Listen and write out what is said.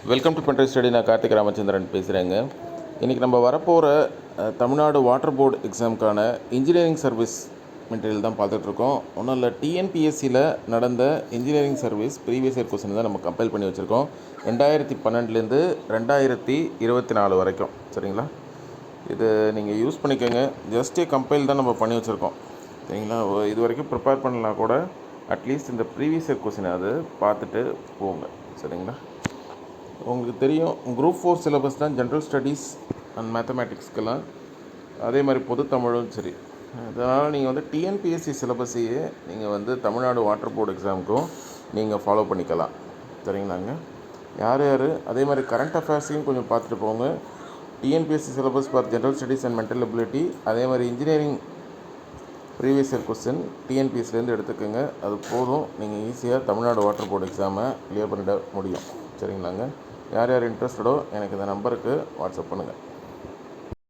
Welcome to pen drive study. நான் கார்த்திக் ராமச்சந்திரன் பேசுகிறேங்க. இன்றைக்கி நம்ம வரப்போகிற தமிழ்நாடு வாட்டர் போர்டு எக்ஸாமுக்கான இன்ஜினியரிங் சர்வீஸ் மெட்டீரியல் தான் பார்த்துட்ருக்கோம். ஒன்றும் இல்லை, டிஎன்பிஎஸ்சியில் நடந்த engineering service previous year question தான் நம்ம கம்பைல் பண்ணி வச்சுருக்கோம். 2012 2024 வரைக்கும். சரிங்களா? இது நீங்கள் யூஸ் பண்ணிக்கோங்க. ஜஸ்ட்டே கம்பைல் தான் நம்ம பண்ணி வச்சுருக்கோம். சரிங்களா? இது வரைக்கும் ப்ரிப்பேர் பண்ணலாம் கூட அட்லீஸ்ட் இந்த ப்ரீவியஸ் இயர் கொஸ்டின் அது பார்த்துட்டு போங்க. சரிங்களா? உங்களுக்கு தெரியும், குரூப் 4 சிலபஸ் தான் ஜென்ரல் ஸ்டடீஸ் அண்ட் மேத்தமேட்டிக்ஸ்க்கெல்லாம், அதே மாதிரி பொது தமிழும் சரி. அதனால் நீங்கள் வந்து டிஎன்பிஎஸ்சி சிலபஸையே நீங்கள் தமிழ்நாடு வாட்டர் போர்டு எக்ஸாமுக்கும் நீங்கள் ஃபாலோ பண்ணிக்கலாம். சரிங்களாங்க? யார் அதே மாதிரி கரண்ட் அஃபேர்ஸையும் கொஞ்சம் பார்த்துட்டு போங்க. TNPSC syllabus for general studies and mental ability, அதே மாதிரி இன்ஜினியரிங் ப்ரீவியஸ் இயர் கொஸ்டின் டிஎன்பிஎஸ்சிலேருந்து எடுத்துக்கோங்க. அது போதும், நீங்கள் ஈஸியாக தமிழ்நாடு வாட்டர் போர்டு எக்ஸாமை கிளியர் பண்ணிட முடியும். சரிங்களாங்க? யார் இன்ட்ரெஸ்டடோ எனக்கு இந்த நம்பருக்கு வாட்ஸ்அப் பண்ணுங்கள்.